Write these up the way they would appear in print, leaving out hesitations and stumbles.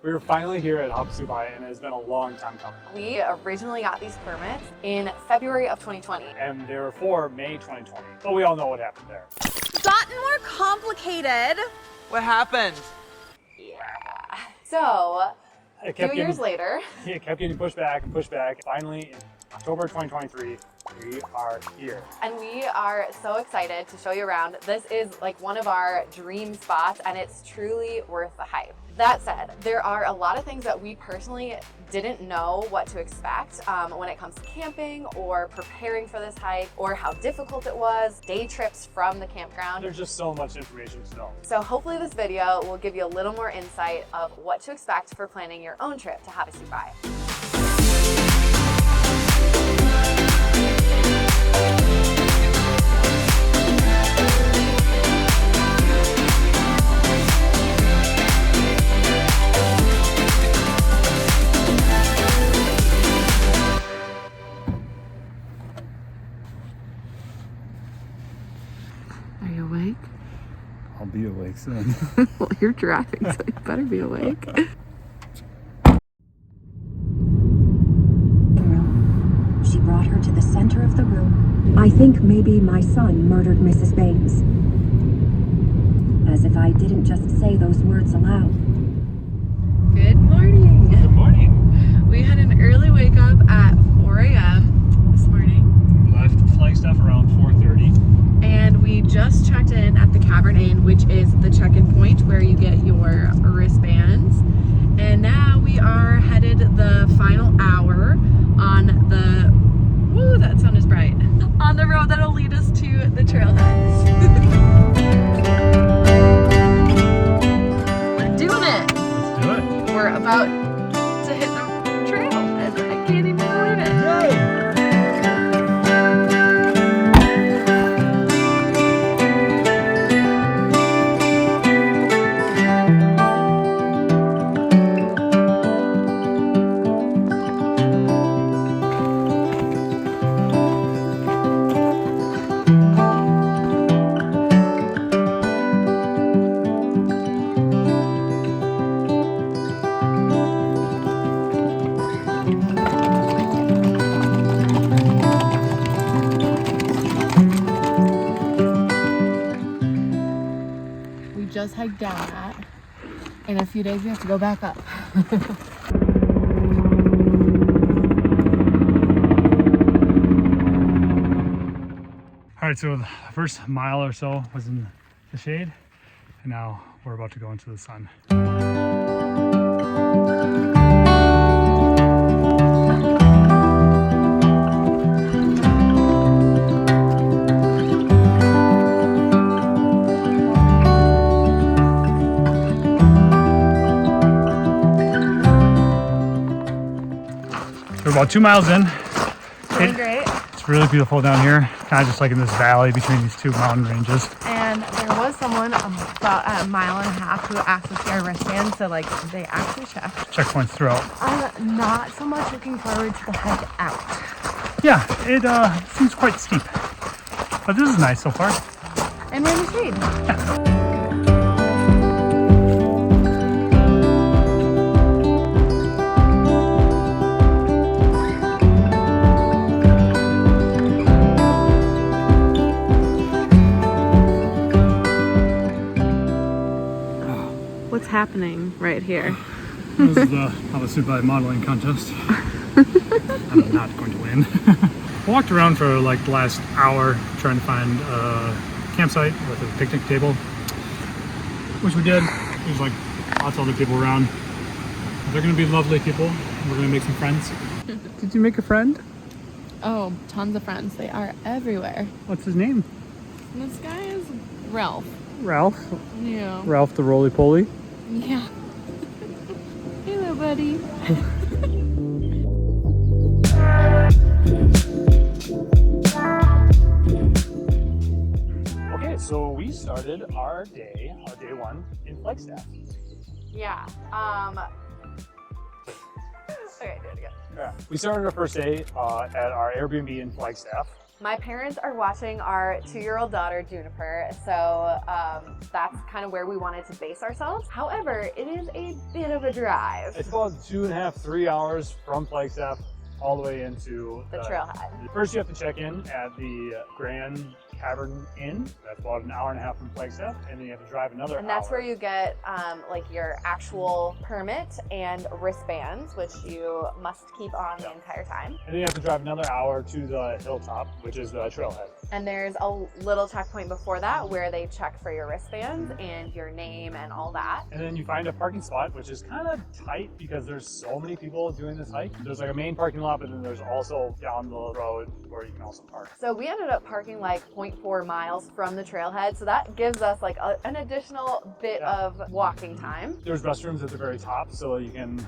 We were finally here at Havasupai, and it's been a long time coming. We originally got these permits in February of 2020. And they were for May 2020. But we all know what happened there. Gotten more complicated. What happened? Yeah. So, It a few years later. It kept getting pushed back and pushed back. Finally, in October 2023, we are here. And we are so excited to show you around. This is like one of our dream spots, and it's truly worth the hype. That said, there are a lot of things that we personally didn't know what to expect when it comes to camping or preparing for this hike, or how difficult it was, day trips from the campground. There's just so much information to know. So hopefully this video will give you a little more insight of what to expect for planning your own trip to Havasupai. Are you awake? I'll be awake soon. Well, you're driving, so you better be awake. She brought her to the center of the room. I think maybe my son murdered Mrs. Baines. As if I didn't just say those words aloud. Good morning. Good morning. We had an early wake up at 4 a.m. this morning. We left Flagstaff around 4:30. And we just checked in at the Cavern Inn, which is the check-in point where you get your wristbands. And now we are headed the final hour on the, woo, that sun is bright, on the road that'll lead us to the trailhead. We're doing it. Let's do it. We're about to hit the trail, and I can't even believe it. Yay! Just hiked down that. In a few days we have to go back up. All right, so the first mile or so was in the shade, and now we're about to go into the sun. We're about 2 miles in. Doing great. It's really beautiful down here, kind of just like in this valley between these two mountain ranges. And there was someone about a mile and a half who asked us to see our wristbands, so like they actually checked. Checkpoints throughout. I'm not so much looking forward to the hike out. Yeah, it seems quite steep, but this is nice so far. And we're in the shade. Yeah. What's happening right here? This is the Havasupai modeling contest. I'm not going to win. Walked around for like the last hour trying to find a campsite with a picnic table, which we did. There's like lots of other people around. They're going to be lovely people. We're going to make some friends. Did you make a friend? Oh, tons of friends. They are everywhere. What's his name? And this guy is Ralph. Ralph. Yeah. Ralph the roly-poly. Yeah. Hello, buddy. Okay, so we started our day one in Flagstaff. Yeah. Okay, do it again. Yeah. We started our first day at our Airbnb in Flagstaff. My parents are watching our 2-year-old daughter, Juniper, so that's kind of where we wanted to base ourselves. However, it is a bit of a drive. It's about 2.5, 3 hours from Flagstaff all the way into The trailhead. First, you have to check in at the Grand Cavern Inn. That's about an hour and a half from Flagstaff, and then you have to drive another And that's hour. where you get like your actual permit and wristbands, which you must keep on the entire time. And then you have to drive another hour to the hilltop, which is the trailhead. And there's a little checkpoint before that where they check for your wristbands and your name and all that. And then you find a parking spot, which is kind of tight because there's so many people doing this hike. There's like a main parking lot, but then there's also down the road where you can also park. So we ended up parking like 0.4 miles from the trailhead. So that gives us like an additional bit of walking time. There's restrooms at the very top so you can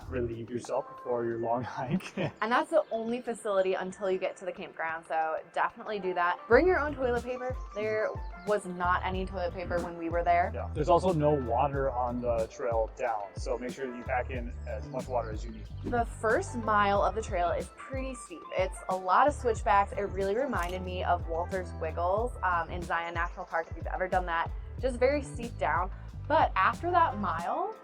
relieve yourself before your long hike. And that's the only facility until you get to the campground. So definitely do that. Bring your own toilet paper. There was not any toilet paper when we were there. Yeah. There's also no water on the trail down, so make sure that you pack in as much water as you need. The first mile of the trail is pretty steep. It's a lot of switchbacks. It really reminded me of Walter's Wiggles in Zion National Park, if you've ever done that. Just very steep down. But after that mile,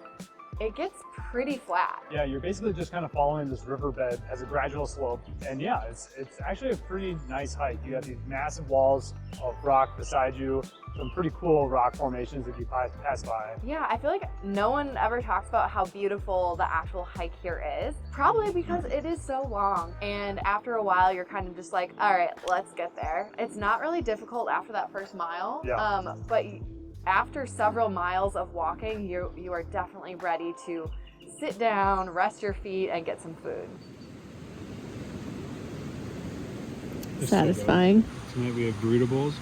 it gets pretty flat. Yeah, you're basically just kind of following this riverbed as a gradual slope. And yeah, it's actually a pretty nice hike. You have these massive walls of rock beside you, some pretty cool rock formations that you pass by. Yeah, I feel like no one ever talks about how beautiful the actual hike here is. Probably because it is so long. And after a while, you're kind of just like, all right, let's get there. It's not really difficult after that first mile. Yeah. But after several miles of walking, you are definitely ready to sit down, rest your feet, and get some food. Satisfying. Tonight we have burrito bowls.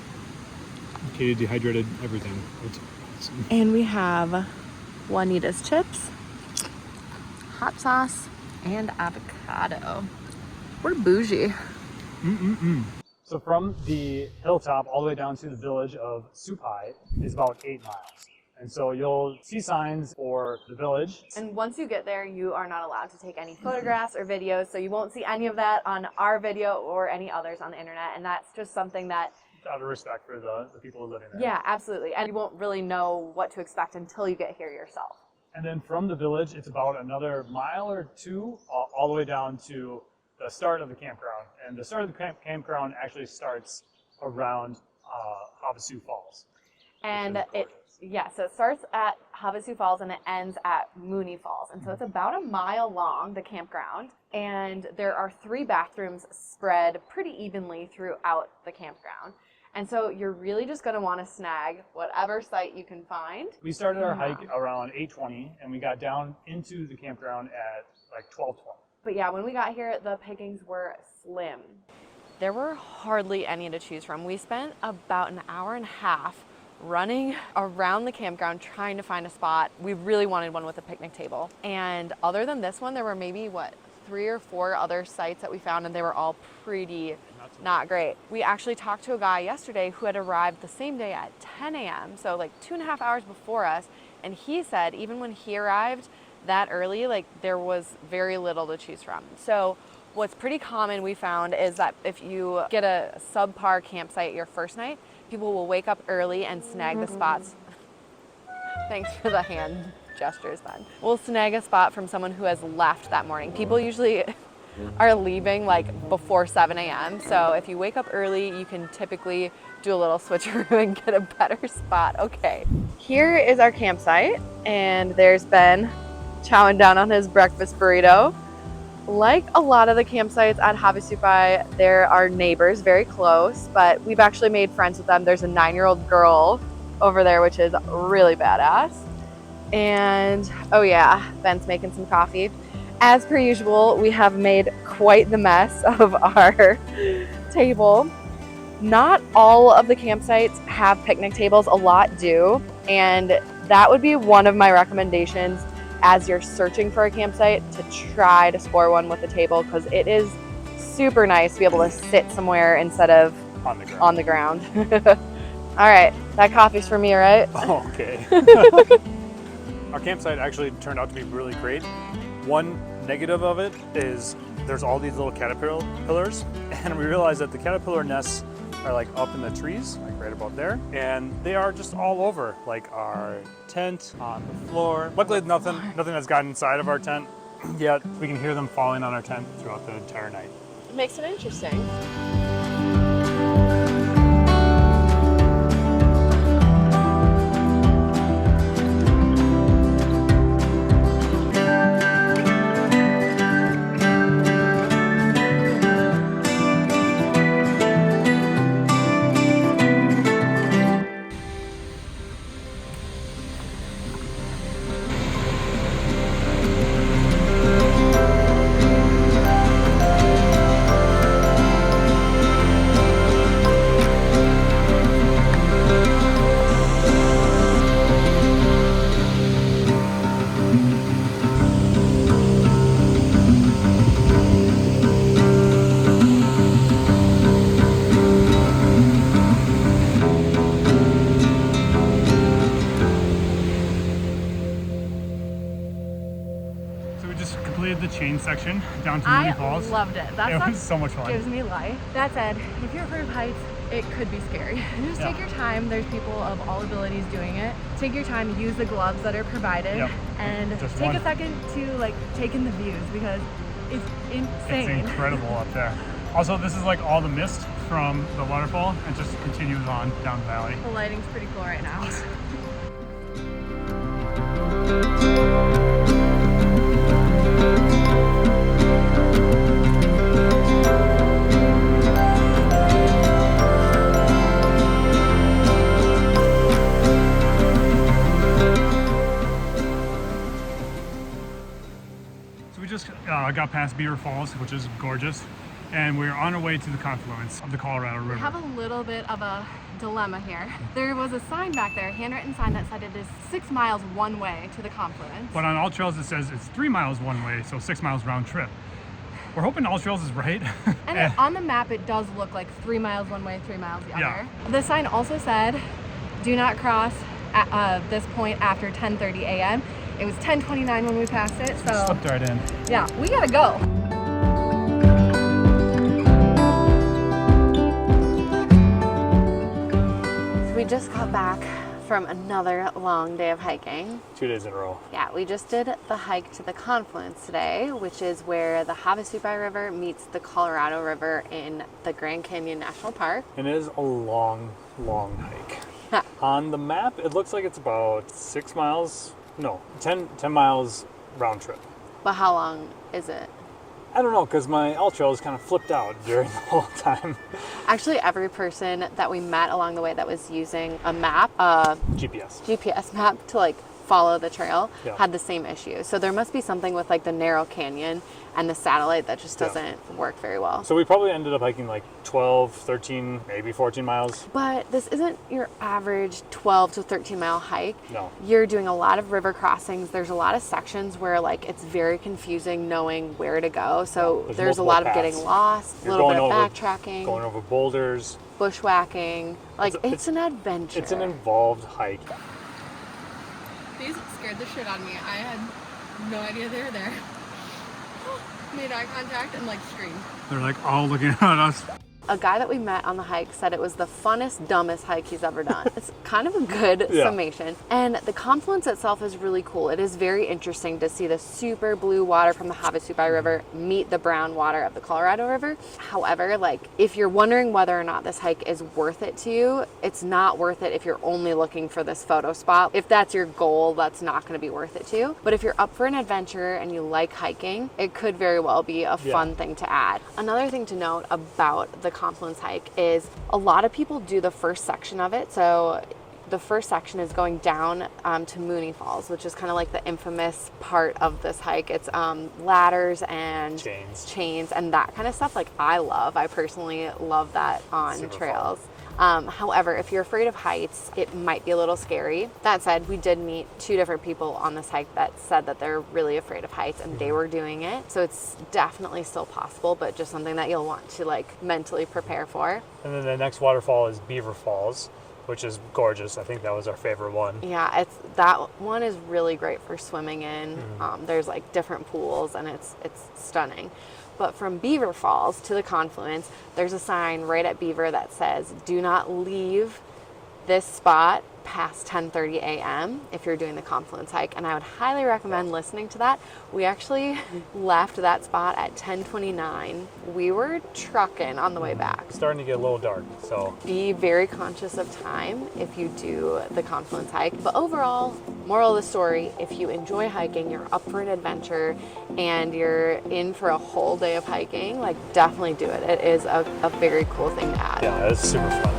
Katie dehydrated everything. It's awesome. And we have Juanita's chips, hot sauce, and avocado. We're bougie. So from the hilltop all the way down to the village of Supai is about 8 miles. And so you'll see signs for the village. And once you get there, you are not allowed to take any photographs or videos, so you won't see any of that on our video or any others on the internet. And that's just something that Out of respect for the people living there. yeah, absolutely. And you won't really know what to expect until you get here yourself. And then from the village, it's about another mile or two all the way down to the start of the campground. And the start of the campground actually starts around Havasu Falls. And which is gorgeous. so it starts at Havasu Falls and it ends at Mooney Falls. And so it's about a mile long, the campground. And there are 3 bathrooms spread pretty evenly throughout the campground. And so you're really just going to want to snag whatever site you can find. We started our hike around 8:20 and we got down into the campground at like 12:20. But yeah, when we got here, the pickings were slim. There were hardly any to choose from. We spent about an hour and a half running around the campground trying to find a spot. We really wanted one with a picnic table. And other than this one, there were maybe, 3 or 4 other sites that we found, and they were all pretty not great. We actually talked to a guy yesterday who had arrived the same day at 10 a.m., so like 2.5 hours before us, and he said even when he arrived that early, like there was very little to choose from. So what's pretty common we found is that if you get a subpar campsite your first night, people will wake up early and snag the spots. Thanks for the hand gestures then. We'll snag a spot from someone who has left that morning. People usually are leaving like before 7 a.m. So if you wake up early, you can typically do a little switcheroo and get a better spot. Okay, here is our campsite, and there's Ben chowing down on his breakfast burrito. Like a lot of the campsites at Havasupai, there are neighbors very close, but we've actually made friends with them. There's a 9-year-old girl over there, which is really badass. And oh yeah, Ben's making some coffee. As per usual, we have made quite the mess of our table. Not all of the campsites have picnic tables, a lot do, and that would be one of my recommendations as you're searching for a campsite, to try to score one with a table, because it is super nice to be able to sit somewhere instead of on the ground. All right, that coffee's for me, right? Oh, okay. Our campsite actually turned out to be really great. One negative of it is there's all these little caterpillars, and we realized that the caterpillar nests are like up in the trees, like right about there, and they are just all over, like our tent, on the floor. Luckily, nothing has gotten inside of our tent yet. We can hear them falling on our tent throughout the entire night. It makes it interesting. The chain section down to Mooney Falls. I loved it. That It was so much fun. gives me life. That said, if you're afraid of heights, it could be scary. Just take your time. There's people of all abilities doing it. Take your time, use the gloves that are provided, and Just take one. a second to like take in the views because it's insane. It's incredible up there. Also, this is like all the mist from the waterfall and just continues on down the valley. The lighting's pretty cool right now. Got past Beaver Falls, which is gorgeous, and we're on our way to the confluence of the Colorado River. We have a little bit of a dilemma here. There was a sign back there, a handwritten sign that said it is 6 miles one way to the confluence. But on All Trails it says it's 3 miles one way, so 6 miles round trip. We're hoping All Trails is right. And on the map it does look like 3 miles one way, 3 miles the other. Yeah. The sign also said, do not cross at this point after 10:30 a.m. It was 10:29 when we passed it, so slipped right in. Yeah, we gotta go. So we just got back from another long day of hiking. 2 days in a row. Yeah, we just did the hike to the confluence today, which is where the Havasupai River meets the Colorado River in the Grand Canyon National Park. And it is a long, long hike. On the map, it looks like it's about 6 miles. No, 10 miles round trip. But how long is it? I don't know, because my All Trails kind of flipped out during the whole time. Actually, every person that we met along the way that was using a map, GPS map to like follow the trail, had the same issue. So there must be something with like the narrow canyon and the satellite that just doesn't work very well. So we probably ended up hiking like 12, 13, maybe 14 miles. But this isn't your average 12 to 13 mile hike. No. You're doing a lot of river crossings. There's a lot of sections where like it's very confusing knowing where to go. So there's a lot of getting lost, a little bit of backtracking, going over boulders, bushwhacking. Like it's an adventure. It's an involved hike. These scared the shit out of me. I had no idea they were there. Made eye contact and like screamed. They're like all looking at us. A guy that we met on the hike said it was the funnest, dumbest hike he's ever done. It's kind of a good summation. And the confluence itself is really cool. It is very interesting to see the super blue water from the Havasupai River meet the brown water of the Colorado River. However, like if you're wondering whether or not this hike is worth it to you, it's not worth it if you're only looking for this photo spot. If that's your goal, that's not going to be worth it to you. But if you're up for an adventure and you like hiking, it could very well be a fun thing to add. Another thing to note about the confluence hike is a lot of people do the first section of it. So the first section is going down to Mooney Falls, which is kind of like the infamous part of this hike. It's ladders and chains and that kind of stuff. Like I personally love that on super trails. However, if you're afraid of heights, it might be a little scary. That said, we did meet 2 different people on this hike that said that they're really afraid of heights and they were doing it. So it's definitely still possible, but just something that you'll want to like mentally prepare for. And then the next waterfall is Beaver Falls, which is gorgeous. I think that was our favorite one. Yeah, that one is really great for swimming in. There's like different pools and it's stunning. But from Beaver Falls to the Confluence, there's a sign right at Beaver that says, do not leave this spot past 10:30 a.m. if you're doing the Confluence hike, and I would highly recommend listening to that. We actually left that spot at 10:29. We were trucking on the way back. It's starting to get a little dark, so Be very conscious of time if you do the Confluence hike. But overall, moral of the story, if you enjoy hiking, you're up for an adventure, and you're in for a whole day of hiking, like definitely do it. It is a very cool thing to add. yeah, it's super fun.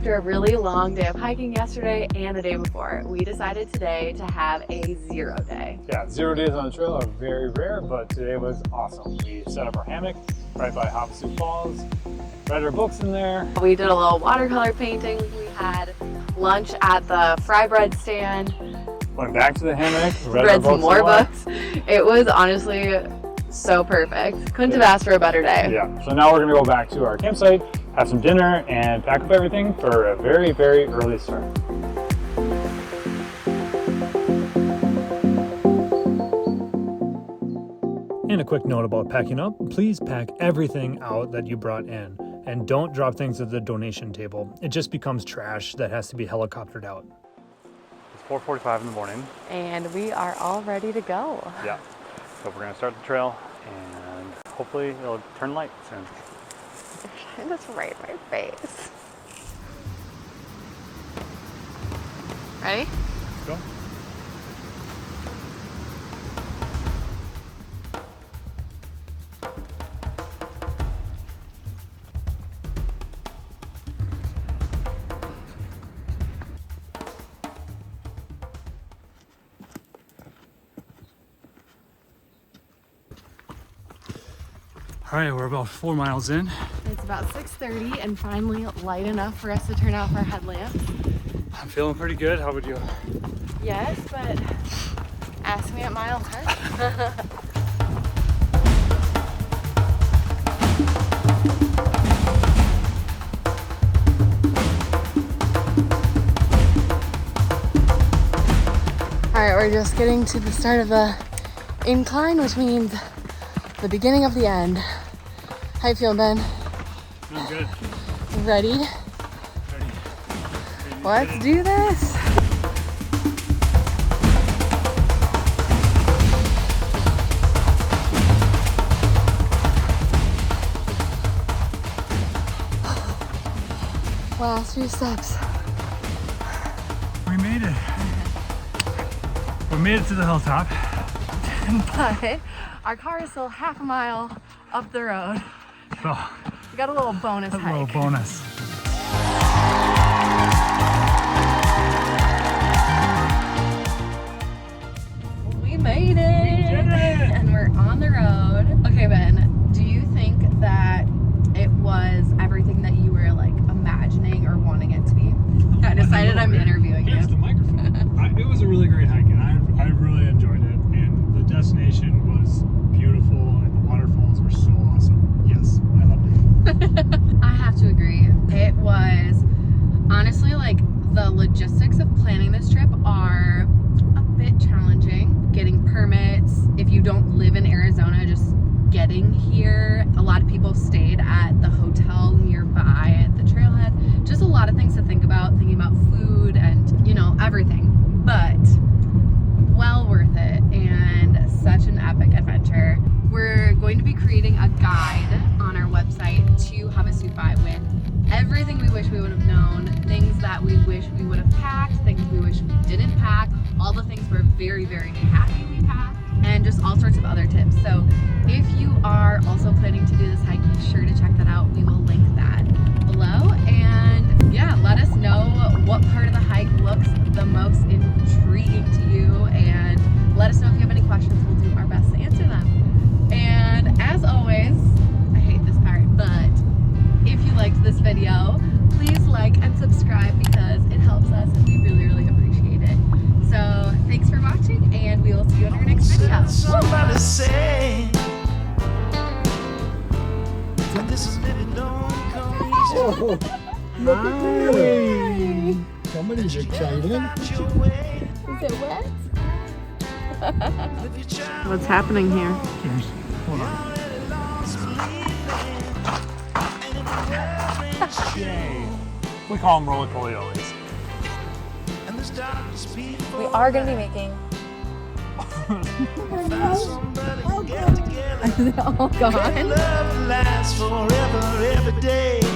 A really long day of hiking yesterday and the day before, we decided today to have a 0 day. Yeah, 0 days on the trail are very rare, but today was awesome. We set up our hammock right by Havasu Falls, read our books in there. We did a little watercolor painting. We had lunch at the fry bread stand. Went back to the hammock, read some more books. It was honestly so perfect. Couldn't have asked for a better day. Yeah, so now we're gonna go back to our campsite, have some dinner, and pack up everything for a very, very early start. And a quick note about packing up, please pack everything out that you brought in, and don't drop things at the donation table. It just becomes trash that has to be helicoptered out. It's 4:45 in the morning. And we are all ready to go. Yeah, so we're gonna start the trail, and hopefully it'll turn light soon. That's right in my face. Ready? Let's go. All right, we're about 4 miles in. It's about 6:30 and finally light enough for us to turn off our headlamps. I'm feeling pretty good. How about you? Yes, but ask me at mile 10. All right, we're just getting to the start of the incline, which means the beginning of the end. How you feeling, Ben? I'm good. Ready? Ready. Let's do this. Last few steps. We made it. We made it to the hilltop. But our car is still half a mile up the road. Oh, We got a little bonus a hike. little bonus. We made it! We did it! And we're on the road. Okay, Ben, do you think that it was everything that you were like imagining or wanting it to be? I decided I'm interviewing you. Here's the microphone. It was a really great hike, and I really enjoyed it. And the destination was beautiful, and the waterfalls were so awesome. Yes, I loved it. I have to agree. It was honestly like the logistics of planning this trip are a bit challenging. Getting permits, if you don't live in Arizona, just getting here. A lot of people stayed at the hotel nearby at the trailhead. Just a lot of things to think about, thinking about food and, you know, everything. But well worth it and such an epic adventure. We're going to be creating a guide on our website to Havasupai with everything we wish we would have known, things that we wish we would have packed, things we wish we didn't pack, all the things we're very, very happy we packed, and just all sorts of other tips. So if you are also planning to do this hike, be sure to check that out. We will link that below. And yeah, let us know what part of the hike looks the most intriguing to you, and let us know if you have any questions. We'll do our best to answer them. And as always, I hate this part, but if you liked this video, like and subscribe because it helps us and we really, really appreciate it. So thanks for watching and we will see you in our next video. Somebody say that this is living don't come easy. Look at me! Somebody's excited. Is it wet? What's happening here? Hold on. We call them roly-poly-olies. We are going to be making. Is it all gone? Love lasts forever, every day.